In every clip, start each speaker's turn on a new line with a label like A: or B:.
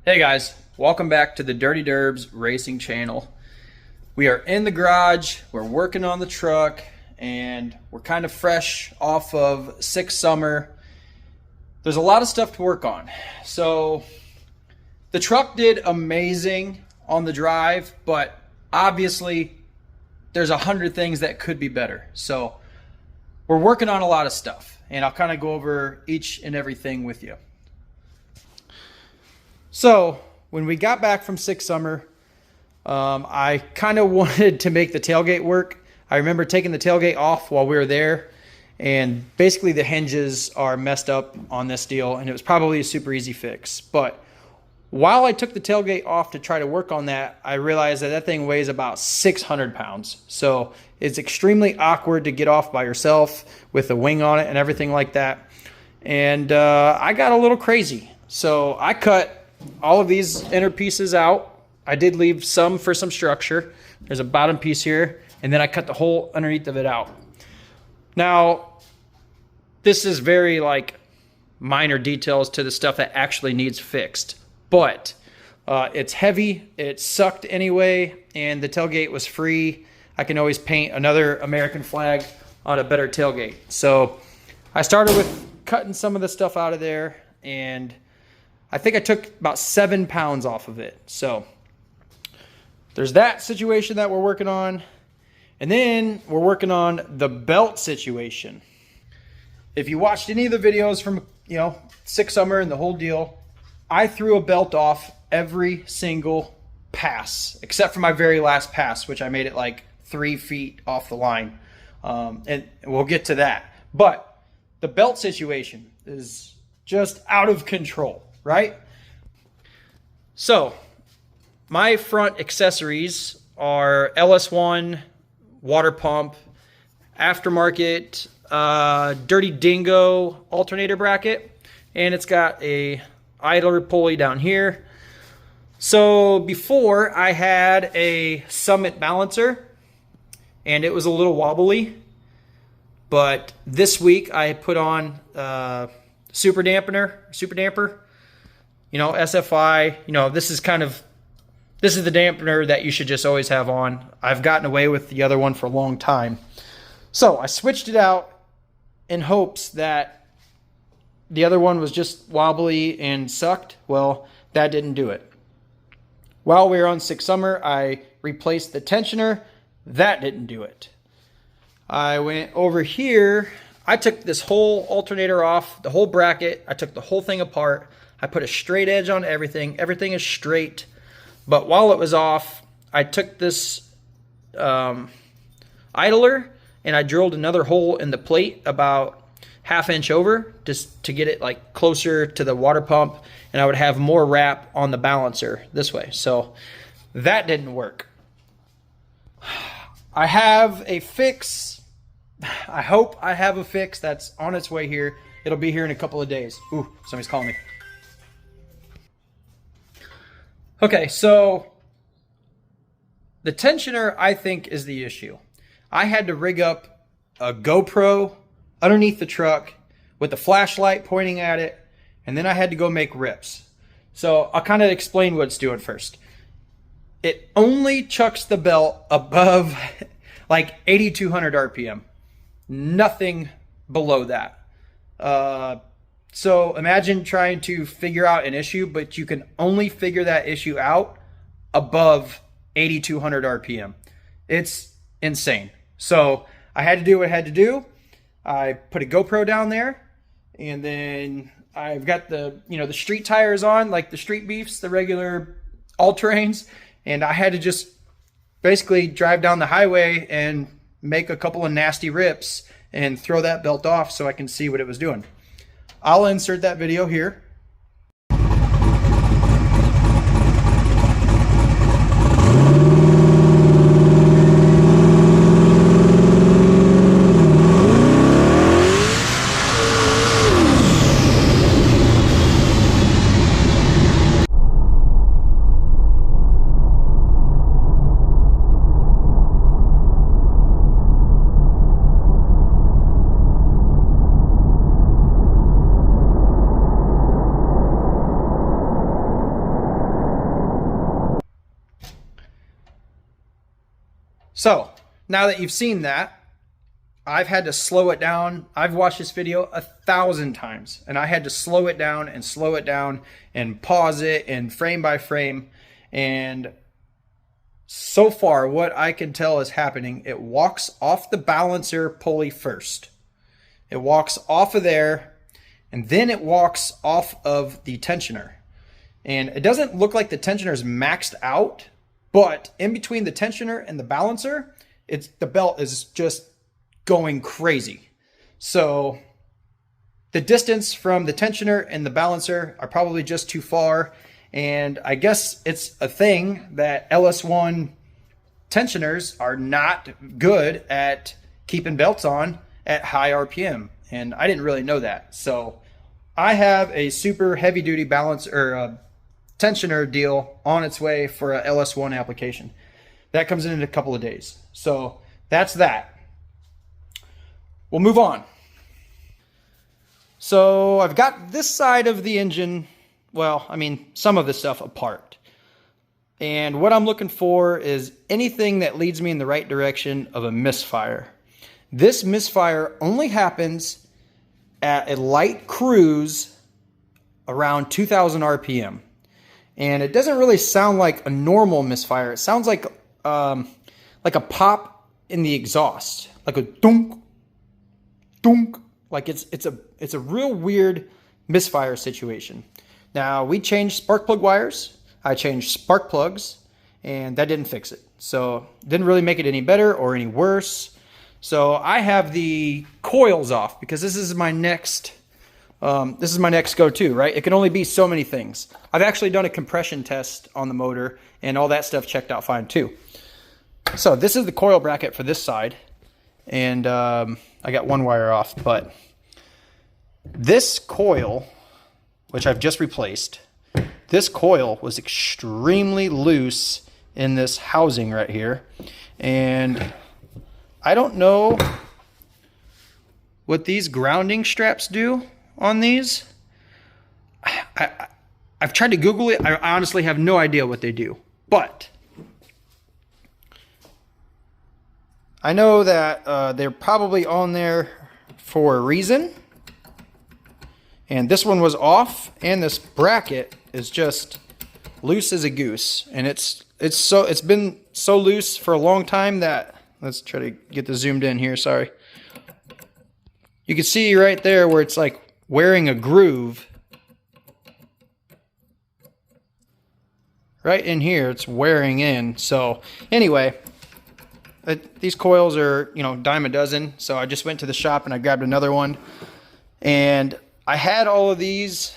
A: Hey guys, welcome back to the Dirty Durbs Racing channel. We are in the garage, we're working on the truck, and we're kind of fresh off of sick summer. There's a lot of stuff to work on. So the truck did amazing on the drive, but obviously there's 100 things that could be better. So we're working on a lot of stuff, and I'll kind of go over each and everything with you. So when we got back from sick summer, I kind of wanted to make the tailgate work. I remember taking the tailgate off while we were there, and basically the hinges are messed up on this deal, and it was probably a super easy fix. But while I took the tailgate off to try to work on that, I realized that that thing weighs about 600 pounds. So it's extremely awkward to get off by yourself with the wing on it and everything like that. And I got a little crazy. So I cut all of these inner pieces out. I did leave some for some structure. There's a bottom piece here, and then I cut the whole underneath of it out. Now, this is very minor details to the stuff that actually needs fixed, but it's heavy, it sucked anyway, and the tailgate was free. I can always paint another American flag on a better tailgate. So I started with cutting some of the stuff out of there, and I think I took about 7 pounds off of it. So there's that situation that we're working on. And then we're working on the belt situation. If you watched any of the videos from, sick summer and the whole deal, I threw a belt off every single pass, except for my very last pass, which I made it like 3 feet off the line. And we'll get to that. But the belt situation is just out of control. Right? So my front accessories are LS1 water pump, aftermarket Dirty Dingo alternator bracket, and it's got a idler pulley down here. So before I had a Summit balancer, and it was a little wobbly, but this week I put on super damper. SFI, this is the dampener that you should just always have on. I've gotten away with the other one for a long time. So I switched it out in hopes that the other one was just wobbly and sucked. Well, that didn't do it. While we were on sick summer, I replaced the tensioner. That didn't do it. I went over here. I took this whole alternator off, the whole bracket. I took the whole thing apart. I put a straight edge on everything. Everything is straight. But while it was off, I took this idler and I drilled another hole in the plate about 1/2 inch over just to get it closer to the water pump, and I would have more wrap on the balancer this way. So that didn't work. I have a fix. I hope I have a fix that's on its way here. It'll be here in a couple of days. Ooh, somebody's calling me. Okay, so the tensioner, I think, is the issue. I had to rig up a GoPro underneath the truck with the flashlight pointing at it, and then I had to go make rips. So I'll kind of explain what it's doing first. It only chucks the belt above 8,200 RPM. Nothing below that. So imagine trying to figure out an issue, but you can only figure that issue out above 8,200 RPM. It's insane. So I had to do what I had to do. I put a GoPro down there, and then I've got the street tires on, like the street beefs, the regular all-terrains, and I had to just basically drive down the highway and make a couple of nasty rips and throw that belt off so I can see what it was doing. I'll insert that video here. So now that you've seen that, I've had to slow it down. I've watched this video 1,000 times, and I had to slow it down and pause it and frame by frame. And so far, what I can tell is happening, it walks off the balancer pulley first. It walks off of there, and then it walks off of the tensioner. And it doesn't look like the tensioner is maxed out, but in between the tensioner and the balancer, the belt is just going crazy. So the distance from the tensioner and the balancer are probably just too far. And I guess it's a thing that LS1 tensioners are not good at keeping belts on at high RPM. And I didn't really know that. So I have a super heavy duty balancer tensioner deal on its way for a LS1 application. That comes in a couple of days. So that's that. We'll move on. So I've got this side of the engine, well, I mean, some of the stuff apart. And what I'm looking for is anything that leads me in the right direction of a misfire. This misfire only happens at a light cruise around 2,000 RPM. And it doesn't really sound like a normal misfire. It sounds like a pop in the exhaust, like a dunk, dunk. Like it's a real weird misfire situation. Now, we changed spark plug wires. I changed spark plugs, and that didn't fix it. So it didn't really make it any better or any worse. So I have the coils off because this is my next go-to, right? It can only be so many things. I've actually done a compression test on the motor, and all that stuff checked out fine too. So this is the coil bracket for this side, and I got one wire off, but this coil, which I've just replaced, this coil was extremely loose in this housing right here, and I don't know what these grounding straps do on these. I've tried to Google it. I honestly have no idea what they do, but I know that they're probably on there for a reason. And this one was off, and this bracket is just loose as a goose. And it's been so loose for a long time that, let's try to get this zoomed in here, sorry. You can see right there where it's like wearing a groove. Right in here, it's wearing in. So anyway, these coils are, dime a dozen. So I just went to the shop and I grabbed another one. And I had all of these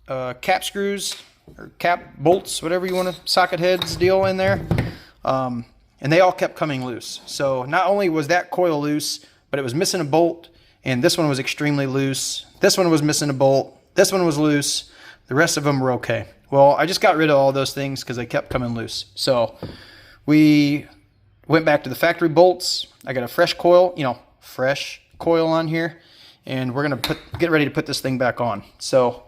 A: cap screws or cap bolts, whatever you want to, socket heads deal in there. And they all kept coming loose. So not only was that coil loose, but it was missing a bolt. And this one was extremely loose. This one was missing a bolt. This one was loose. The rest of them were okay. Well, I just got rid of all those things because they kept coming loose. So we went back to the factory bolts. I got a fresh coil, fresh coil on here. And we're going to get ready to put this thing back on. So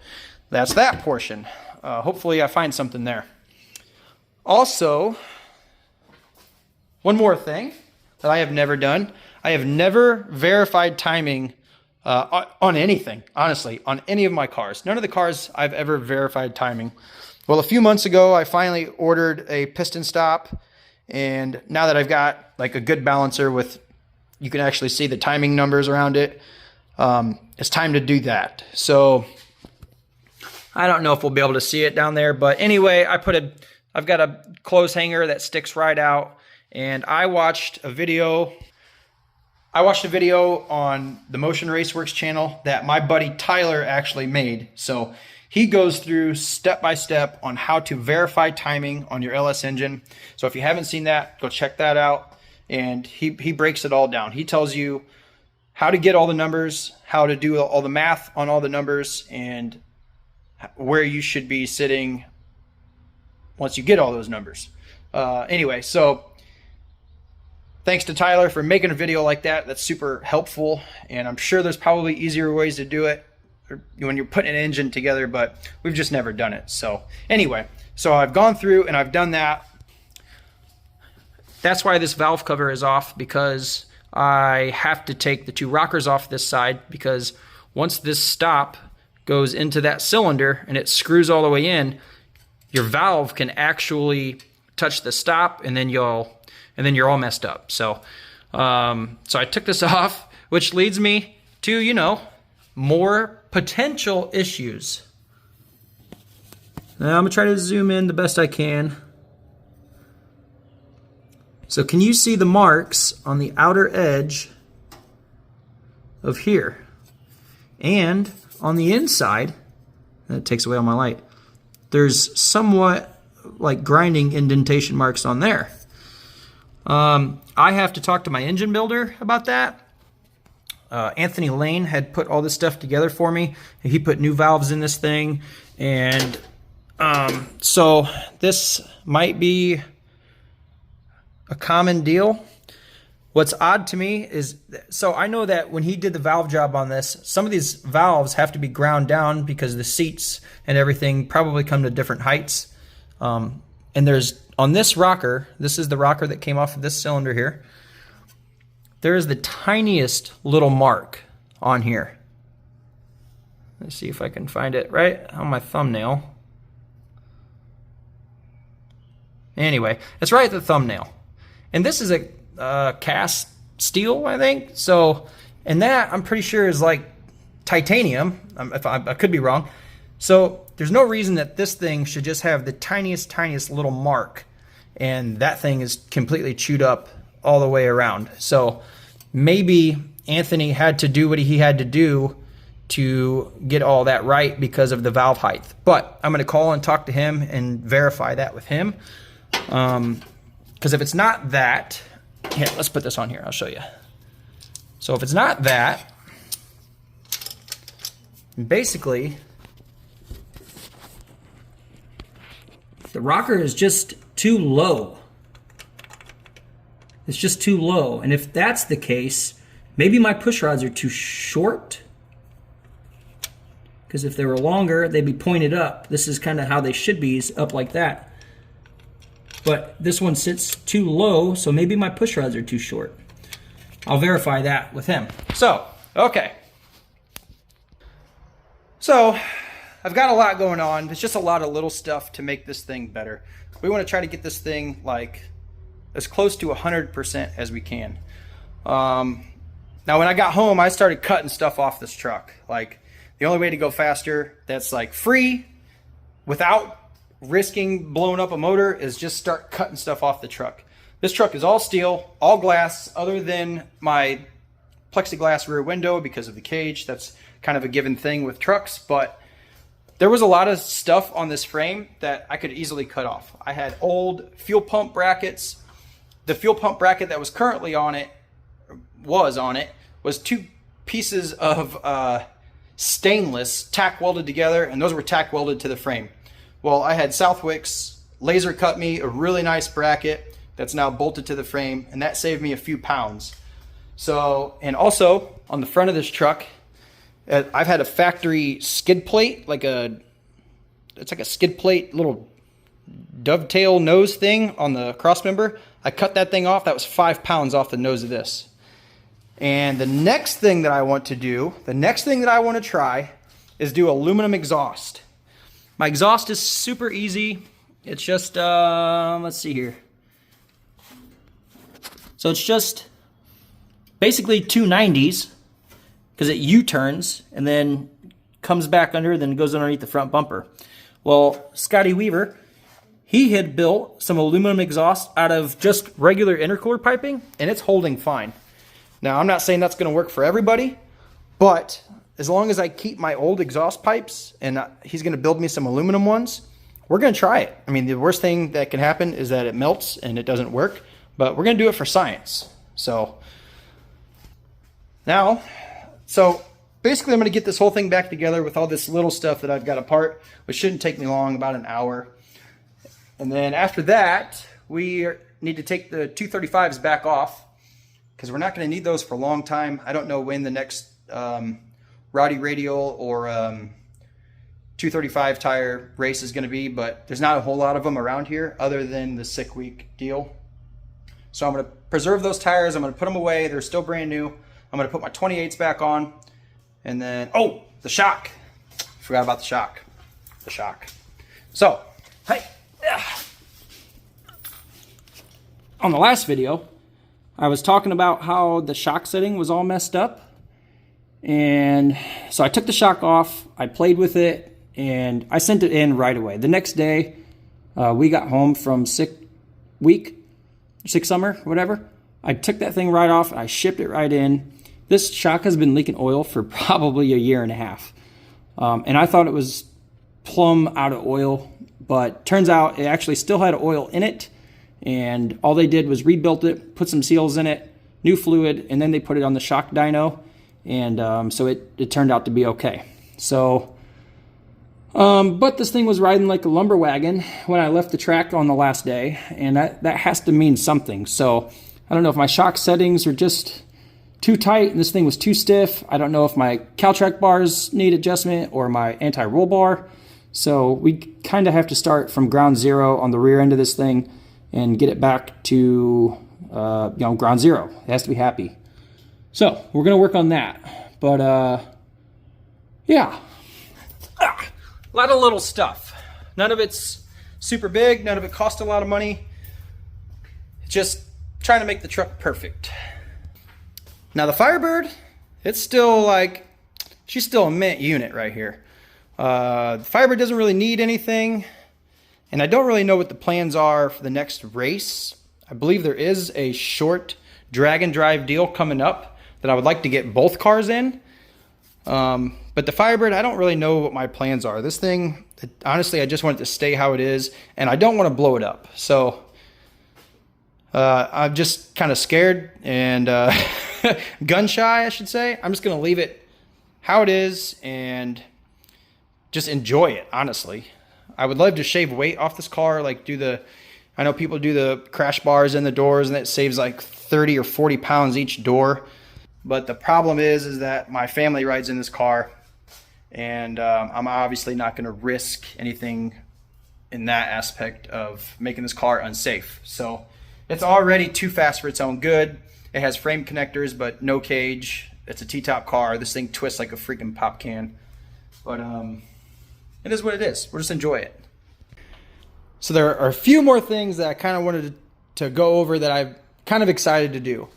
A: that's that portion. Hopefully I find something there. Also, one more thing that I have never done. I have never verified timing on anything, honestly, on any of my cars. None of the cars I've ever verified timing. Well, a few months ago, I finally ordered a piston stop. And now that I've got like a good balancer with, you can actually see the timing numbers around it. It's time to do that. So I don't know if we'll be able to see it down there, but anyway, I've got a clothes hanger that sticks right out, and I watched a video on the Motion Raceworks channel that my buddy Tyler actually made. So he goes through step by step on how to verify timing on your LS engine. So if you haven't seen that, go check that out. And he breaks it all down. He tells you how to get all the numbers, how to do all the math on all the numbers, and where you should be sitting once you get all those numbers. Anyway, so thanks to Tyler for making a video like that. That's super helpful, and I'm sure there's probably easier ways to do it when you're putting an engine together, but we've just never done it. So anyway, so I've gone through and I've done that. that's why this valve cover is off, because I have to take the 2 rockers off this side, because once this stop goes into that cylinder and it screws all the way in, your valve can actually touch the stop, and then you're all messed up. So so I took this off, which leads me to, you know, more potential issues. Now I'm gonna try to zoom in the best I can. So can you see the marks on the outer edge of here? And on the inside, that takes away all my light, there's somewhat like grinding indentation marks on there. I have to talk to my engine builder about that. Anthony Lane had put all this stuff together for me. He put new valves in this thing, and so this might be a common deal. What's odd to me is, so I know that when he did the valve job on this, some of these valves have to be ground down because the seats and everything probably come to different heights. And there's, on this rocker, this is the rocker that came off of this cylinder here, there is the tiniest little mark on here. Let's see if I can find it right on my thumbnail. Anyway, it's right at the thumbnail. And this is a cast steel, I think. So, and that I'm pretty sure is like titanium. I could be wrong. So there's no reason that this thing should just have the tiniest little mark, and that thing is completely chewed up all the way around. So maybe Anthony had to do what he had to do to get all that right because of the valve height. But I'm going to call and talk to him and verify that with him. Because if it's not that, here, let's put this on here. I'll show you. So if it's not that, basically the rocker is just too low. It's just too low. And if that's the case, maybe my push rods are too short. Because if they were longer, they'd be pointed up. This is kind of how they should be, is up like that. But this one sits too low, so maybe my push rods are too short. I'll verify that with him. So, okay. So, I've got a lot going on. It's just a lot of little stuff to make this thing better. We want to try to get this thing like as close to 100% as we can. Now, when I got home, I started cutting stuff off this truck. Like, the only way to go faster that's like free without risking blowing up a motor is just start cutting stuff off the truck. This truck is all steel, all glass, other than my plexiglass rear window because of the cage. That's kind of a given thing with trucks, but there was a lot of stuff on this frame that I could easily cut off. I had old fuel pump brackets. The fuel pump bracket that was currently on it was 2 pieces of stainless tack welded together, and those were tack welded to the frame. Well, I had Southwick's laser cut me a really nice bracket that's now bolted to the frame, and that saved me a few pounds. So, and also on the front of this truck, I've had a factory skid plate, it's like a skid plate little dovetail nose thing on the cross member. I cut that thing off. That was 5 pounds off the nose of this. And the next thing that I want to try is do aluminum exhaust. My exhaust is super easy. It's just, let's see here. So it's just basically 290s, because it U-turns and then comes back under, then goes underneath the front bumper. Well, Scotty Weaver, he had built some aluminum exhaust out of just regular intercooler piping, and it's holding fine. Now, I'm not saying that's going to work for everybody, but as long as I keep my old exhaust pipes, and he's going to build me some aluminum ones, we're going to try it. I mean, the worst thing that can happen is that it melts and it doesn't work, but we're going to do it for science. So now, basically I'm going to get this whole thing back together with all this little stuff that I've got apart, which shouldn't take me long, about an hour. And then after that, we need to take the 235s back off, because we're not going to need those for a long time. I don't know when the next Rowdy Radial or 235 tire race is going to be, but there's not a whole lot of them around here other than the Sick Week deal. So I'm going to preserve those tires. I'm going to put them away. They're still brand new. I'm going to put my 28s back on. And then, oh, the shock. Forgot about the shock. The shock. So, hey. On the last video, I was talking about how the shock setting was all messed up. And so I took the shock off. I played with it. And I sent it in right away. The next day, we got home from sick summer, whatever. I took that thing right off and I shipped it right in. This shock has been leaking oil for probably a year and a half. And I thought it was plumb out of oil, but turns out it actually still had oil in it. And all they did was rebuilt it, put some seals in it, new fluid, and then they put it on the shock dyno. And so it turned out to be okay. So, but this thing was riding like a lumber wagon when I left the track on the last day, and that has to mean something. So I don't know if my shock settings are just too tight and this thing was too stiff. I don't know if my CalTrack bars need adjustment or my anti-roll bar. So we kind of have to start from ground zero on the rear end of this thing and get it back to ground zero. It has to be happy. So we're gonna work on that. But yeah. A lot of little stuff. None of it's super big. None of it cost a lot of money. Just trying to make the truck perfect. Now the Firebird, it's still like, she's still a mint unit right here. The Firebird doesn't really need anything. And I don't really know what the plans are for the next race. I believe there is a short drag and drive deal coming up that I would like to get both cars in. But the Firebird, I don't really know what my plans are. This thing, honestly, I just want it to stay how it is, and I don't want to blow it up. So I'm just kind of scared and gun shy, I should say. I'm just going to leave it how it is and just enjoy it, honestly. I would love to shave weight off this car, like I know people do the crash bars in the doors, and that saves like 30 or 40 pounds each door. But the problem is that my family rides in this car, and I'm obviously not going to risk anything in that aspect of making this car unsafe. So it's already too fast for its own good. It has frame connectors, but no cage. It's a T-top car. This thing twists like a freaking pop can. But it is what it is. We'll just enjoy it. So there are a few more things that I kind of wanted to go over that I'm kind of excited to do.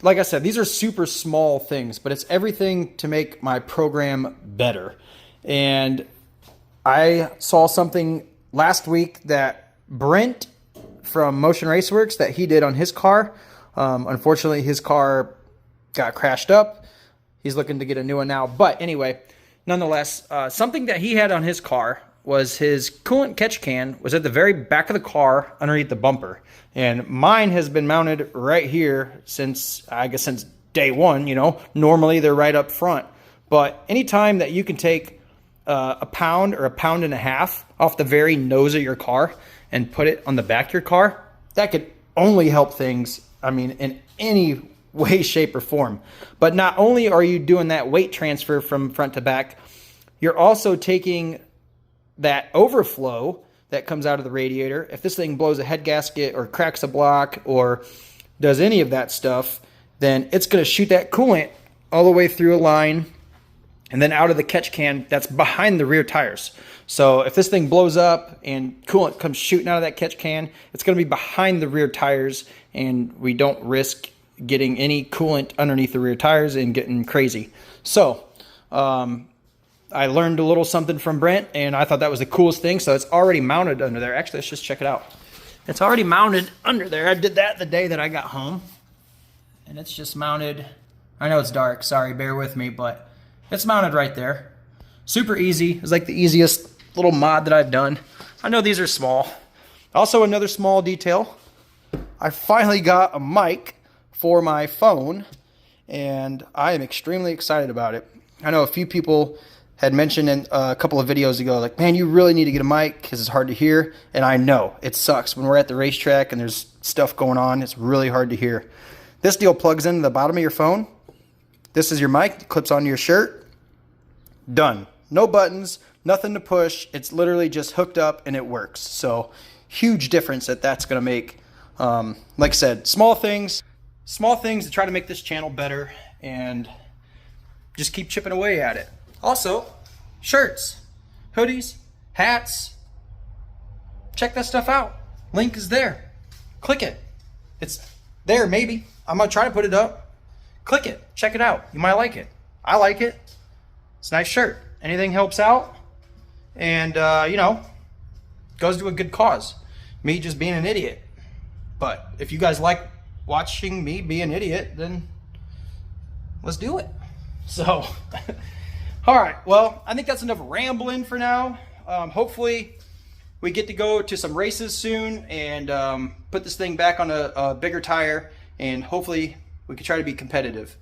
A: Like I said, these are super small things, but it's everything to make my program better. And I saw something last week that Brent from Motion Raceworks that he did on his car. Unfortunately, his car got crashed up. He's looking to get a new one now. But anyway, nonetheless, something that he had on his car was his coolant catch can was at the very back of the car underneath the bumper. And mine has been mounted right here since, I guess, since day one. You know, normally they're right up front. But anytime that you can take a pound or a pound and a half off the very nose of your car and put it on the back of your car, that could only help things, I mean, in any way, shape, or form. But not only are you doing that weight transfer from front to back, you're also taking that overflow that comes out of the radiator. If this thing blows a head gasket or cracks a block or does any of that stuff, then it's going to shoot that coolant all the way through a line and then out of the catch can that's behind the rear tires. So if this thing blows up and coolant comes shooting out of that catch can, it's going to be behind the rear tires, and we don't risk getting any coolant underneath the rear tires and getting crazy. So I learned a little something from Brent, and I thought that was the coolest thing. So it's already mounted under there. Actually, let's just check it out. It's already mounted under there. I did that the day that I got home, and it's just mounted. I know it's dark. Sorry, bear with me, but it's mounted right there. Super easy. It's like the easiest little mod that I've done. I know these are small. Also, another small detail. I finally got a mic for my phone, and I am extremely excited about it. I know a few people had mentioned in a couple of videos ago, like, man, you really need to get a mic because it's hard to hear. And I know it sucks when we're at the racetrack and there's stuff going on. It's really hard to hear. This deal plugs into the bottom of your phone. This is your mic. It clips onto your shirt. Done. No buttons, nothing to push. It's literally just hooked up and it works. So huge difference that's going to make Like I said, small things to try to make this channel better and just keep chipping away at it. Also, shirts, hoodies, hats, check that stuff out. Link is there. Click it. It's there, maybe. I'm gonna try to put it up. Click it, check it out. You might like it. I like it. It's a nice shirt. Anything helps out, and you know, goes to a good cause. Me just being an idiot. But if you guys like watching me be an idiot, then let's do it. So, all right. Well, I think that's enough rambling for now. Hopefully, we get to go to some races soon and put this thing back on a bigger tire, and hopefully we can try to be competitive.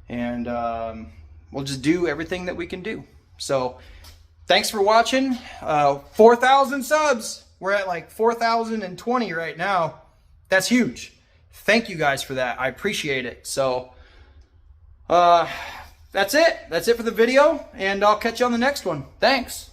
A: And we'll just do everything that we can do. So, thanks for watching. 4,000 subs. We're at like 4,020 right now. That's huge. Thank you guys for that. I appreciate it. So, that's it. That's it for the video, and I'll catch you on the next one. Thanks.